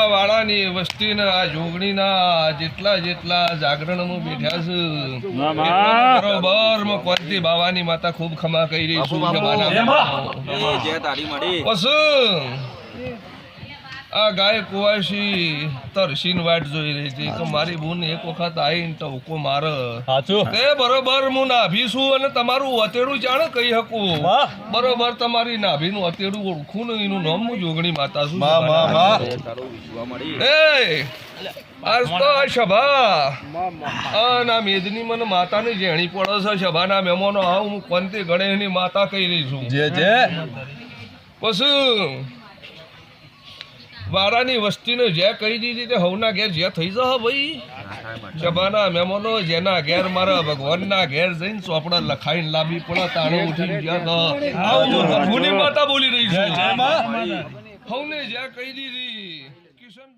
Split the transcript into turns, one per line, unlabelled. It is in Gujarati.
વાળાની વસ્તીના આ જોગણીના જેટલા જેટલા જાગરણમાં બેઠ્યા છે બરોબર કોંતી બાવાની માતા ખૂબ ખમા કહી રહી છું આ ગાય કુવાસી તરસીન વાટ જોઈ રહી હતી કે મારી બૂન એક વખત આવીને ટવકો મારે તે બરોબર હું નાભી છું અને તમારું અતેડું જાણે કહી શકું બરોબર તમારી નાભીનું અતેડું ઓળખું ને એનું નામ હું જોગણી માતા છું આજ તો આ સભા ના મેદની મને માતાની જેણી પડે છે સભાના મહેમાનો આવું હું કોંતી ગણેશની માતા કહી રહી છું પછી વારાની વસ્તીને જે કહી દીધી તે હવના ઘેર જે થઈ જશે ભાઈ સભાના મહેમાનો જેના ઘેર મારા ભગવાનના ઘેર જઈને ચોપડા લખાઈને લાવી પડે તાણે ઉઠી ગયા માતા બોલી રહી છે હવને જે કહી દીધી કિશન